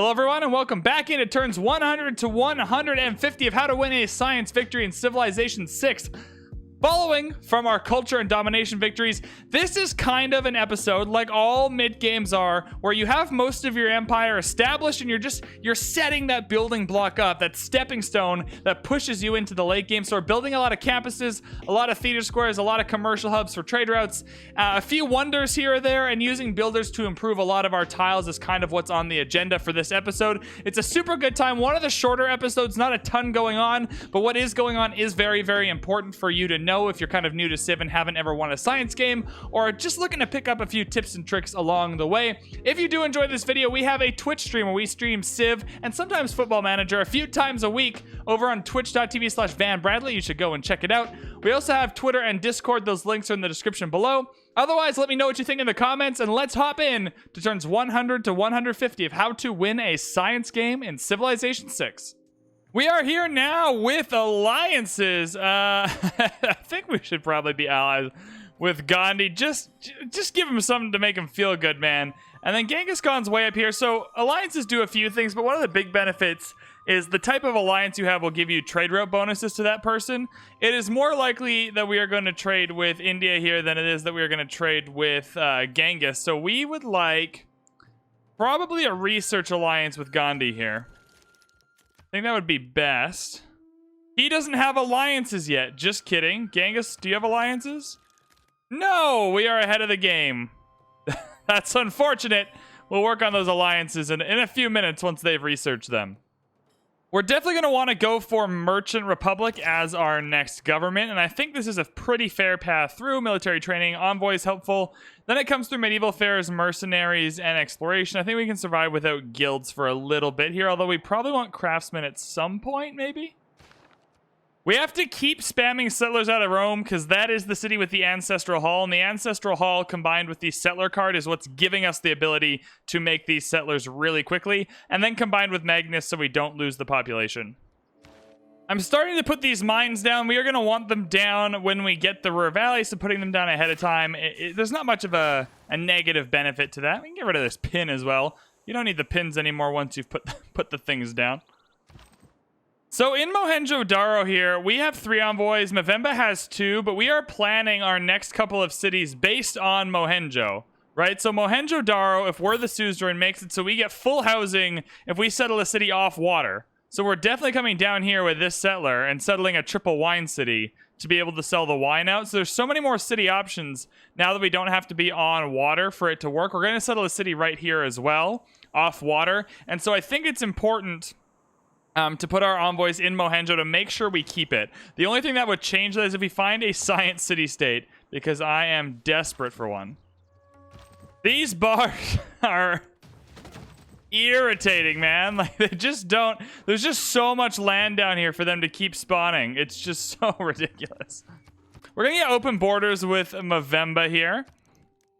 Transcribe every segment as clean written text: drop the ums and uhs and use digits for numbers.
Hello everyone and welcome back into turns 100 to 150 of how to win a science victory in Civilization 6. Following from our culture and domination victories, this is kind of an episode, like all mid games are, where you have most of your empire established and you're setting that building block up, that stepping stone that pushes you into the late game. So we're building a lot of campuses, a lot of theater squares, a lot of commercial hubs for trade routes, a few wonders here or there, and using builders to improve a lot of our tiles is kind of what's on the agenda for this episode. It's a super good time, one of the shorter episodes, not a ton going on, but what is going on is very, very important for you to know if you're kind of new to Civ and haven't ever won a science game, or just looking to pick up a few tips and tricks along the way. If you do enjoy this video, we have a Twitch stream where we stream Civ and sometimes Football Manager a few times a week over on twitch.tv/VanBradley. You should go and check it out. We also have Twitter and Discord. Those links are in the description below. Otherwise, let me know what you think in the comments, and let's hop in to turns 100 to 150 of how to win a science game in Civilization 6. We are here now with alliances. I think we should probably be allies with Gandhi. Just give him something to make him feel good, man. And then Genghis Khan's way up here. So alliances do a few things, but one of the big benefits is the type of alliance you have will give you trade route bonuses to that person. It is more likely that we are going to trade with India here than it is that we are going to trade with Genghis. So we would like probably a research alliance with Gandhi here. I think that would be best. He doesn't have alliances yet. Just kidding. Genghis, do you have alliances? No, we are ahead of the game. That's unfortunate. We'll work on those alliances in a few minutes once they've researched them. We're definitely going to want to go for Merchant Republic as our next government, and I think this is a pretty fair path through. Military training, envoys helpful. Then it comes through medieval fairs, mercenaries, and exploration. I think we can survive without guilds for a little bit here, although we probably want craftsmen at some point, maybe? We have to keep spamming settlers out of Rome because that is the city with the Ancestral Hall, and the Ancestral Hall combined with the settler card is what's giving us the ability to make these settlers really quickly, and then combined with Magnus so we don't lose the population. I'm starting to put these mines down. We are going to want them down when we get the Ruhr Valley, so putting them down ahead of time, there's not much of a negative benefit to that. We can get rid of this pin as well. You don't need the pins anymore once you've put the things down. So in Mohenjo-Daro here, we have 3 envoys. Movember has 2, but we are planning our next couple of cities based on Mohenjo, right? So Mohenjo-Daro, if we're the suzerain, makes it so we get full housing if we settle a city off water. So we're definitely coming down here with this settler and settling a triple wine city to be able to sell the wine out. So there's so many more city options now that we don't have to be on water for it to work. We're going to settle a city right here as well, off water. And so I think it's important to put our envoys in Mohenjo to make sure we keep it. The only thing that would change that is if we find a science city-state, because I am desperate for one. These barbs are irritating, man. Like, they just don't... There's just so much land down here for them to keep spawning. It's just so ridiculous. We're going to get open borders with Movember here.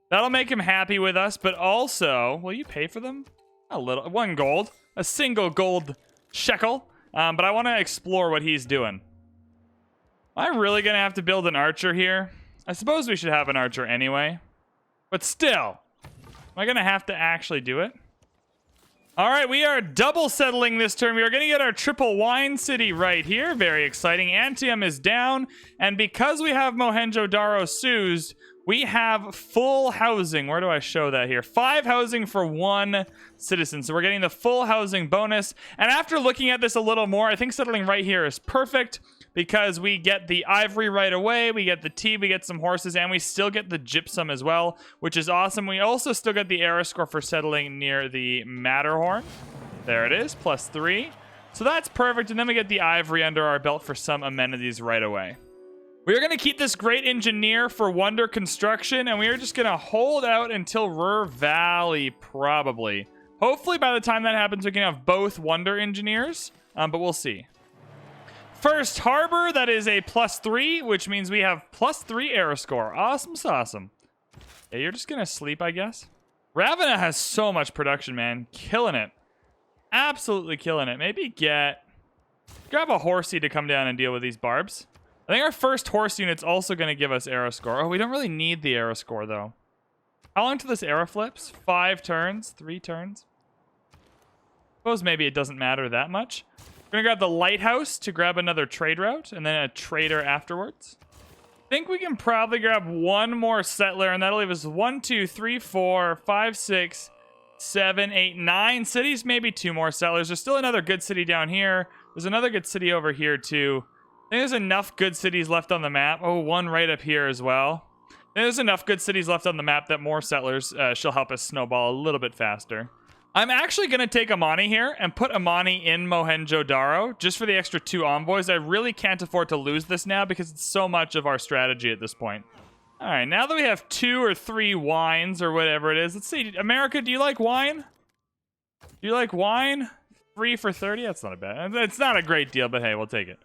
That'll make him happy with us, but also... Will you pay for them? A little. 1 gold. A single gold shekel, but I want to explore what he's doing. Am I really gonna have to build an archer here? I suppose we should have an archer anyway, but still, am I gonna have to actually do it? All right, we are double settling this turn. We are gonna get our triple wine city right here. Very exciting. Antium is down, and because we have Mohenjo-Daro Suz, we have full housing. Where do I show that here? 5 housing for 1 citizen. So we're getting the full housing bonus. And after looking at this a little more, I think settling right here is perfect because we get the ivory right away. We get the tea, we get some horses, and we still get the gypsum as well, which is awesome. We also still get the era score for settling near the Matterhorn. There it is, +3. So that's perfect. And then we get the ivory under our belt for some amenities right away. We are going to keep this great engineer for wonder construction, and we are just going to hold out until Ruhr Valley, probably. Hopefully, by the time that happens, we can have both wonder engineers, but we'll see. First harbor, that is a +3, which means we have +3 era score. Awesome sauceum. Yeah, you're just going to sleep, I guess. Ravenna has so much production, man. Killing it. Absolutely killing it. Maybe grab a horsey to come down and deal with these barbs. I think our first horse unit's also going to give us arrow score. Oh, we don't really need the arrow score, though. How long till this arrow flips? 5 turns? 3 turns? Suppose maybe it doesn't matter that much. We're gonna grab the lighthouse to grab another trade route, and then a trader afterwards. I think we can probably grab one more settler, and that'll leave us 1, 2, 3, 4, 5, 6, 7, 8, 9 cities, maybe 2 more settlers. There's still another good city down here. There's another good city over here too. I think there's enough good cities left on the map. Oh, one right up here as well. I think there's enough good cities left on the map that more settlers shall help us snowball a little bit faster. I'm actually going to take Amani here and put Amani in Mohenjo-Daro just for the extra 2 envoys. I really can't afford to lose this now because it's so much of our strategy at this point. All right, now that we have 2 or 3 wines or whatever it is, let's see. America, do you like wine? Do you like wine? 3 for 30? That's not a bad. It's not a great deal, but hey, we'll take it.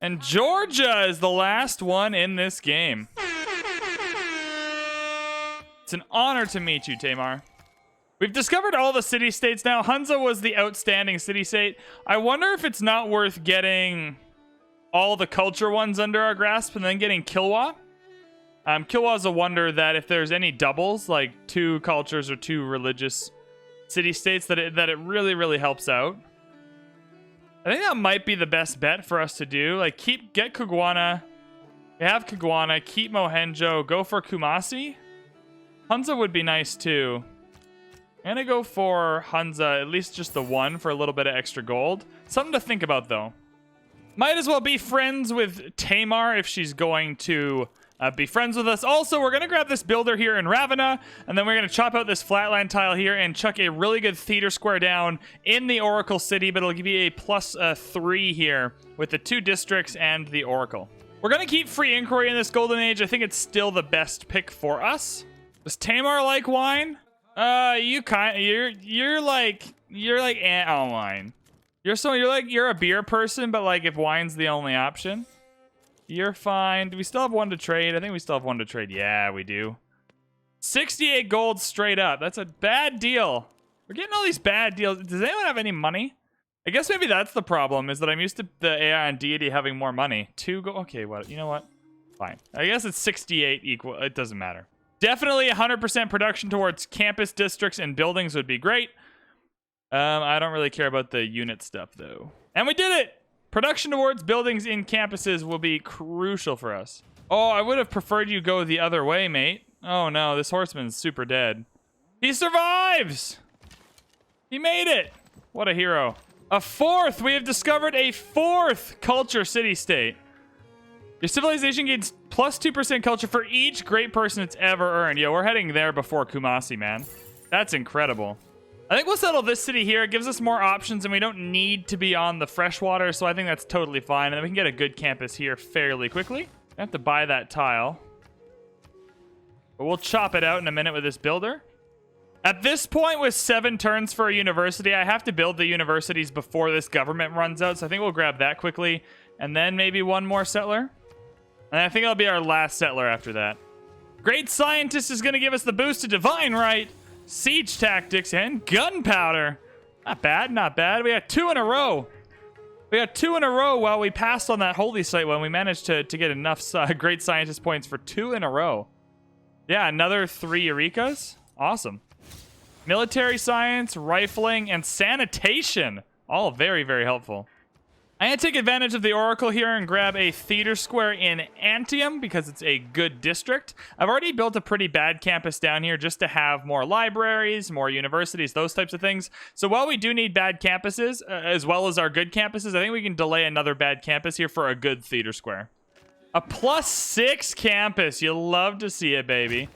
And Georgia is the last one in this game. It's an honor to meet you, Tamar. We've discovered all the city-states now. Hunza was the outstanding city-state. I wonder if it's not worth getting all the culture ones under our grasp and then getting Kilwa. Kilwa's a wonder that if there's any doubles, like 2 cultures or 2 religious city-states, that it really, really helps out. I think that might be the best bet for us to do. Like, get Kugwana. We have Kugwana. Keep Mohenjo. Go for Kumasi. Hunza would be nice, too. I'm gonna go for Hunza, at least just the 1 for a little bit of extra gold. Something to think about, though. Might as well be friends with Tamar if she's going to be friends with us. Also, we're going to grab this builder here in Ravenna, and then we're going to chop out this flatland tile here and chuck a really good theater square down in the Oracle City, but it'll give you a plus 3 here with the 2 districts and the Oracle. We're going to keep free inquiry in this golden age. I think it's still the best pick for us. Does Tamar like wine? You're like wine. You're a beer person, but like if wine's the only option, you're fine. Do we still have 1 to trade? I think we still have 1 to trade. Yeah, we do. 68 gold straight up. That's a bad deal. We're getting all these bad deals. Does anyone have any money? I guess maybe that's the problem, is that I'm used to the AI and deity having more money. 2 gold. Okay, what? You know what? Fine. I guess it's 68 equal. It doesn't matter. Definitely 100% production towards campus districts and buildings would be great. I don't really care about the unit stuff, though. And we did it! Production towards buildings in campuses will be crucial for us. Oh, I would have preferred you go the other way, mate. Oh, no, this horseman's super dead. He survives! He made it! What a hero. A 4th! We have discovered a 4th culture city-state. Your civilization gains plus 2% culture for each great person it's ever earned. Yo, we're heading there before Kumasi, man. That's incredible. I think we'll settle this city here. It gives us more options, and we don't need to be on the freshwater, so I think that's totally fine. And then we can get a good campus here fairly quickly. I have to buy that tile. But we'll chop it out in a minute with this builder. At this point, with 7 turns for a university, I have to build the universities before this government runs out, so I think we'll grab that quickly. And then maybe 1 more settler. And I think that'll be our last settler after that. Great Scientist is going to give us the boost to Divine Right, Siege Tactics, and Gunpowder. Not bad, not bad. We got 2 in a row. We got 2 in a row while we passed on that Holy Site one. We managed to get enough Great Scientist points for 2 in a row. Yeah, another 3 Eurekas. Awesome. Military Science, Rifling, and Sanitation. All very, very helpful. I'm going to take advantage of the Oracle here and grab a theater square in Antium because it's a good district. I've already built a pretty bad campus down here just to have more libraries, more universities, those types of things. So while we do need bad campuses, as well as our good campuses, I think we can delay another bad campus here for a good theater square. A +6 campus. You'll love to see it, baby.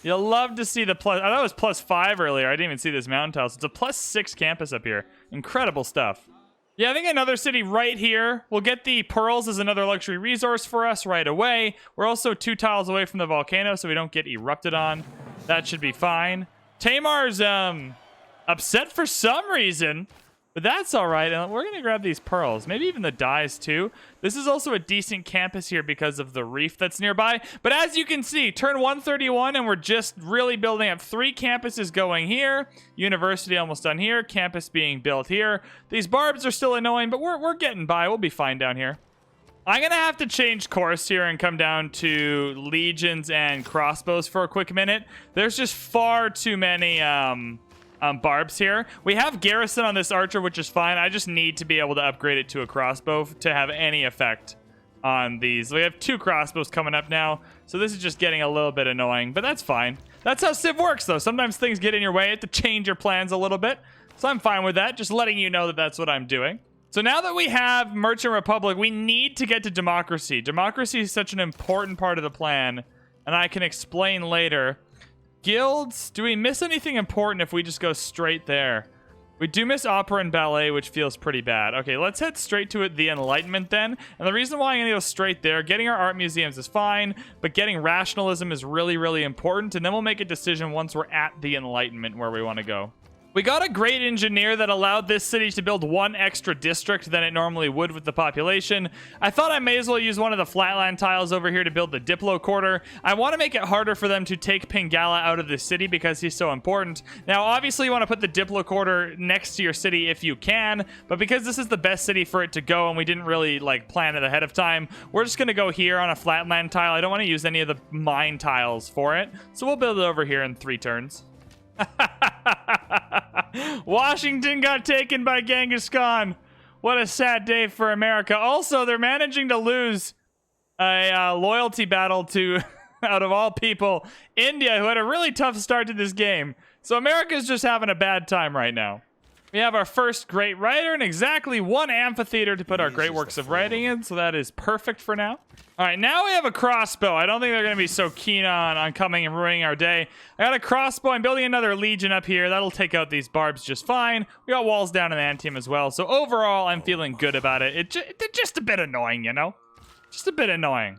You'll love to see the plus. I thought it was +5 earlier. I didn't even see this mountain tile. So it's a +6 campus up here. Incredible stuff. Yeah, I think another city right here. We'll get the pearls as another luxury resource for us right away. We're also 2 tiles away from the volcano, so we don't get erupted on. That should be fine. Tamar's upset for some reason, but that's all right. And we're going to grab these pearls. Maybe even the dyes, too. This is also a decent campus here because of the reef that's nearby. But as you can see, turn 131, and we're just really building up 3 campuses going here. University almost done here. Campus being built here. These barbs are still annoying, but we're getting by. We'll be fine down here. I'm going to have to change course here and come down to legions and crossbows for a quick minute. There's just far too many barbs here. We have garrison on this archer, which is fine. I just need to be able to upgrade it to a crossbow to have any effect on these. We have 2 crossbows coming up now, so this is just getting a little bit annoying, but that's fine. That's how Civ works, though. Sometimes things get in your way. You have to change your plans a little bit, so I'm fine with that. Just letting you know that that's what I'm doing. So now that we have Merchant Republic, we need to get to democracy. Democracy is such an important part of the plan, and I can explain later. Guilds, do we miss anything important if we just go straight there? We do miss opera and ballet, which feels pretty bad. Okay, let's head straight to the Enlightenment then. And the reason why I'm going to go straight there, getting our art museums is fine, but getting rationalism is really, really important. And then we'll make a decision once we're at the Enlightenment where we want to go. We got a great engineer that allowed this city to build 1 extra district than it normally would with the population. I thought I may as well use one of the flatland tiles over here to build the Diplo quarter. I want to make it harder for them to take Pingala out of the city because he's so important. Now, obviously, you want to put the Diplo quarter next to your city if you can, but because this is the best city for it to go and we didn't really plan it ahead of time, we're just going to go here on a flatland tile. I don't want to use any of the mine tiles for it, so we'll build it over here in 3 turns. Washington got taken by Genghis Khan. What a sad day for America. Also, they're managing to lose a loyalty battle to, out of all people, India, who had a really tough start to this game. So America's just having a bad time right now. We have our first great writer and exactly 1 amphitheater to put our great works of writing in, so that is perfect for now. All right, now we have a crossbow. I don't think they're going to be so keen on coming and ruining our day. I got a crossbow. I'm building another legion up here. That'll take out these barbs just fine. We got walls down in the ant team as well. So overall, I'm feeling good about it. It's just a bit annoying, you know? Just a bit annoying.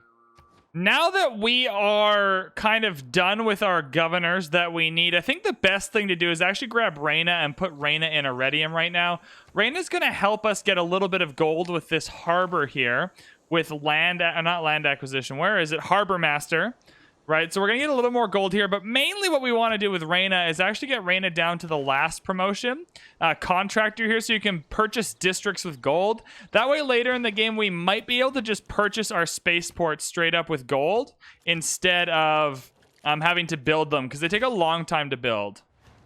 Now that we are kind of done with our governors that we need, I think the best thing to do is actually grab Reina and put Reina in Iridium right now. Reina's going to help us get a little bit of gold with this harbor here. With land, not land acquisition, where is it? Harbor Master, right? So we're gonna get a little more gold here, but mainly what we want to do with Reina is actually get Reina down to the last promotion, contractor here, so you can purchase districts with gold. That way later in the game, we might be able to just purchase our spaceports straight up with gold instead of having to build them, because they take a long time to build.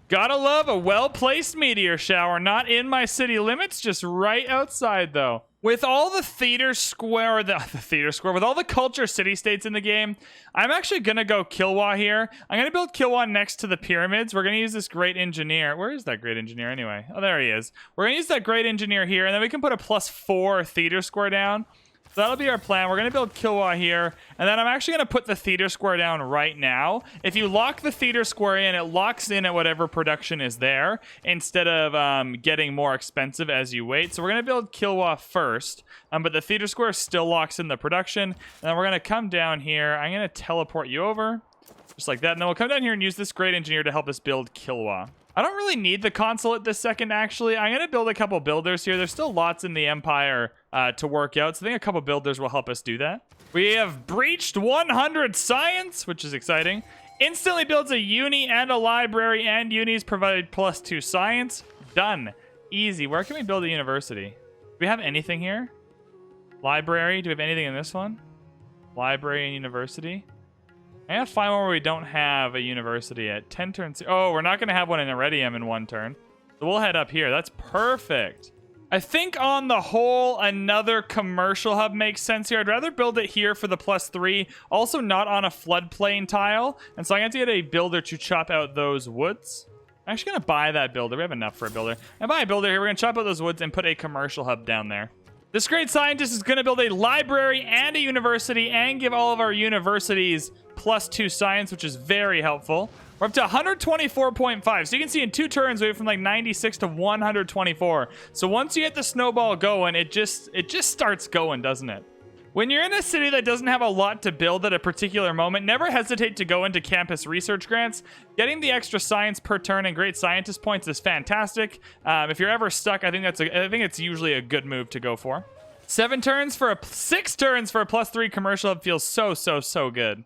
Gotta love a well-placed meteor shower, not in my city limits, just right outside though. With all the theater square, with all the culture city-states in the game, I'm actually going to go Kilwa here. I'm going to build Kilwa next to the pyramids. We're going to use this great engineer. Where is that great engineer anyway? Oh, there he is. We're going to use that great engineer here, and then we can put a +4 theater square down. So that'll be our plan. We're going to build Kilwa here, and then I'm actually going to put the theater square down right now. If you lock the theater square in, it locks in at whatever production is there instead of getting more expensive as you wait. So we're going to build Kilwa first, but the theater square still locks in the production. And then we're going to come down here. I'm going to teleport you over, just like that. And then we'll come down here and use this great engineer to help us build Kilwa. I don't really need the consulate this second, actually. I'm going to build a couple builders here. There's still lots in the Empire to work out, so I think a couple builders will help us do that. We have breached 100 science, which is exciting. Instantly builds a uni and a library, and unis provided +2 science. Done. Easy. Where can we build a university? Do we have anything here? Library. Do we have anything in this one? Library and university. I gotta find one where we don't have a university at 10 turns. Oh, we're not gonna have one in Iridium in 1 turn. So we'll head up here. That's perfect. I think on the whole, another commercial hub makes sense here. I'd rather build it here for the +3. Also not on a floodplain tile. And so I have to get a builder to chop out those woods. I'm actually gonna buy that builder. We have enough for a builder. And buy a builder here. We're gonna chop out those woods and put a commercial hub down there. This great scientist is going to build a library and a university and give all of our universities +2 science, which is very helpful. We're up to 124.5. So you can see in 2 turns, we went from like 96 to 124. So once you get the snowball going, it just starts going, doesn't it? When you're in a city that doesn't have a lot to build at a particular moment, never hesitate to go into campus research grants. Getting the extra science per turn and great scientist points is fantastic. If you're ever stuck, I think it's usually a good move to go for. 6 turns for a +3 commercial hub feels so good.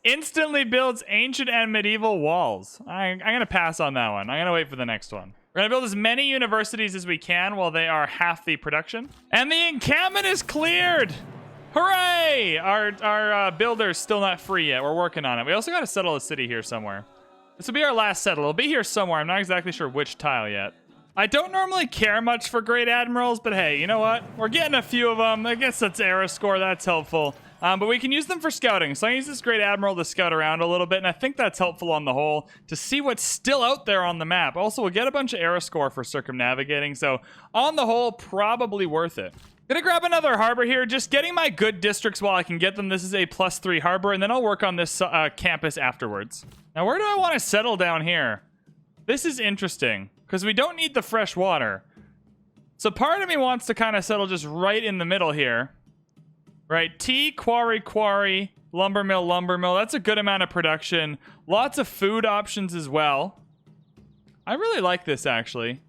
Instantly builds ancient and medieval walls. I'm gonna pass on that one. I'm gonna wait for the next one. We're going to build as many universities as we can while they are half the production. And the encampment is cleared! Hooray! Our builder's still not free yet. We're working on it. We also got to settle a city here somewhere. This will be our last settle. It'll be here somewhere. I'm not exactly sure which tile yet. I don't normally care much for Great Admirals, but hey, you know what? We're getting a few of them. I guess that's era score. That's helpful. But we can use them for scouting. So I use this Great Admiral to scout around a little bit, and I think that's helpful on the whole to see what's still out there on the map. Also, we'll get a bunch of era score for circumnavigating, so on the whole, probably worth it. Gonna grab another harbor here, just getting my good districts while I can get them. This is a +3 harbor, and then I'll work on this campus afterwards. Now, where do I want to settle down here? This is interesting, because we don't need the fresh water. So part of me wants to kind of settle just right in the middle here. Right, tea, quarry, lumber mill. That's a good amount of production. Lots of food options as well. I really like this, actually.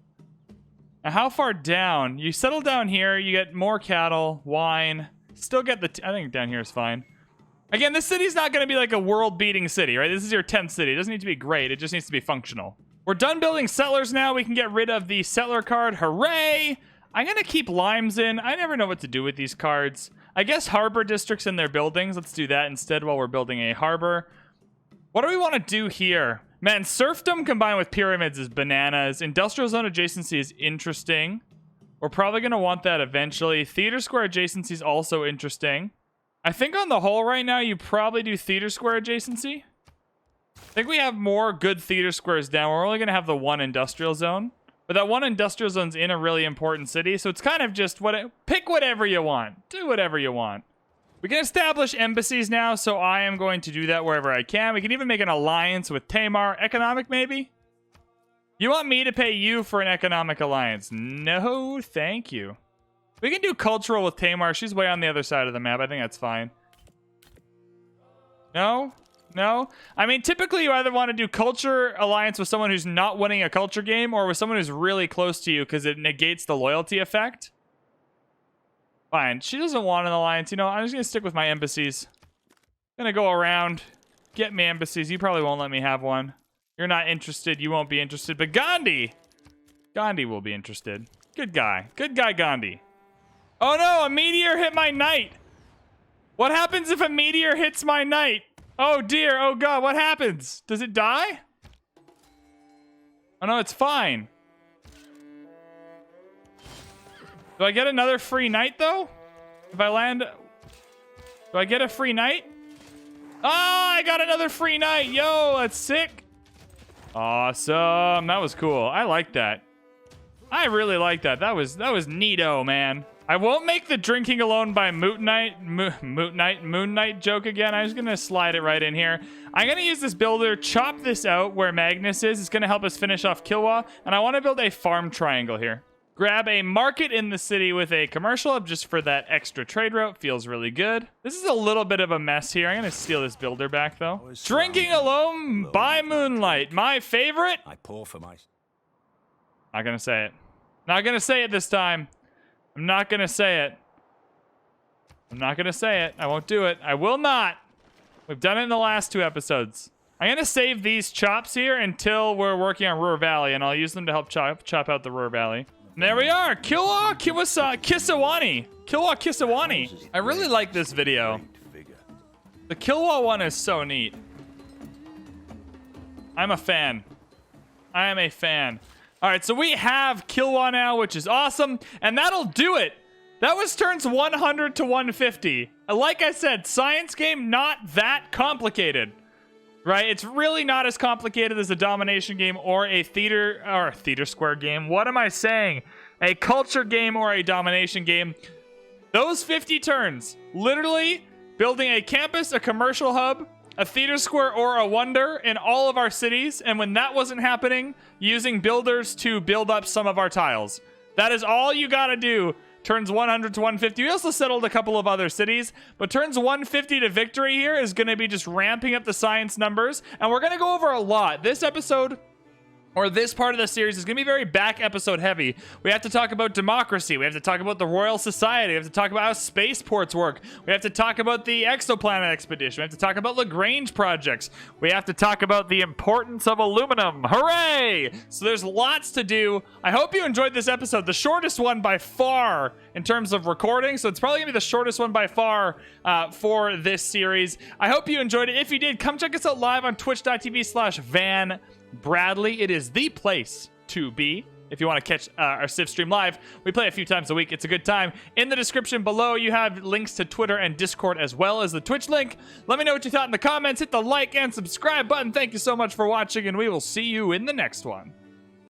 Now, how far down? You settle down here, you get more cattle, wine. Still get the... I think down here is fine. Again, this city's not going to be like a world-beating city, right? This is your 10th city. It doesn't need to be great. It just needs to be functional. We're done building settlers now. We can get rid of the settler card. Hooray! I'm going to keep limes in. I never know what to do with these cards. I guess harbor districts in their buildings. Let's do that instead while we're building a harbor. What do we want to do here? Man, serfdom combined with pyramids is bananas. Industrial zone adjacency is interesting. We're probably going to want that eventually. Theater square adjacency is also interesting. I think on the whole right now, you probably do theater square adjacency. I think we have more good theater squares down. We're only going to have the one industrial zone. But that one industrial zone's in a really important city, so it's kind of just pick whatever you want. Do whatever you want. We can establish embassies now, so I am going to do that wherever I can. We can even make an alliance with Tamar. Economic, maybe? You want me to pay you for an economic alliance? No, thank you. We can do cultural with Tamar. She's way on the other side of the map. I think that's fine. No? No? I mean, typically you either want to do culture alliance with someone who's not winning a culture game or with someone who's really close to you because it negates the loyalty effect. Fine. She doesn't want an alliance. You know, I'm just going to stick with my embassies. I'm going to go around, get me embassies. You probably won't let me have one. You're not interested. You won't be interested. But Gandhi! Gandhi will be interested. Good guy. Good guy, Gandhi. Oh no, a meteor hit my knight. What happens if a meteor hits my knight? Oh dear, oh god, what happens? Does it die? Oh no, it's fine. Do I get another free knight though? If I land... Do I get a free knight? Oh, I got another free knight. Yo, that's sick. Awesome. That was cool. I like that. I really like that. That was neato, man. I won't make the drinking alone by Moon Knight joke again. I'm just going to slide it right in here. I'm going to use this builder, chop this out where Magnus is. It's going to help us finish off Kilwa. And I want to build a farm triangle here. Grab a market in the city with a commercial hub just for that extra trade route. Feels really good. This is a little bit of a mess here. I'm going to steal this builder back, though. Drinking alone by moonlight. My favorite. I pour for my... Not going to say it. Not going to say it this time. I'm not going to say it. I'm not going to say it. I won't do it. I will not. We've done it in the last 2 episodes. I'm going to save these chops here until we're working on Ruhr Valley, and I'll use them to help chop out the Ruhr Valley. And there we are. Kilwa Kisawani. Kilwa Kisawani. I really like this video. The Kilwa one is so neat. I'm a fan. I am a fan. All right, so we have Kilwa now, which is awesome, and that'll do it. That was turns 100 to 150. Like I said, science game, not that complicated, right? It's really not as complicated as a domination game or a theater square game. What am I saying? A culture game or a domination game. Those 50 turns, literally building a campus, a commercial hub, a theater square, or a wonder in all of our cities, and when that wasn't happening, using builders to build up some of our tiles. That is all you gotta do. Turns 100 to 150. We also settled a couple of other cities, but turns 150 to victory here is gonna be just ramping up the science numbers, and we're gonna go over a lot. This episode, or this part of the series is going to be very back episode heavy. We have to talk about democracy. We have to talk about the Royal Society. We have to talk about how spaceports work. We have to talk about the exoplanet expedition. We have to talk about Lagrange projects. We have to talk about the importance of aluminum. Hooray! So there's lots to do. I hope you enjoyed this episode. The shortest one by far in terms of recording. So it's probably going to be the shortest one by far for this series. I hope you enjoyed it. If you did, come check us out live on twitch.tv/VanBradley. It is the place to be if you want to catch our Civ stream live. We play a few times a week. It's a good time. In the description below, you have links to Twitter and Discord as well as the Twitch link. Let me know what you thought in the comments. Hit the like and subscribe button. Thank you so much for watching, and we will see you in the next one.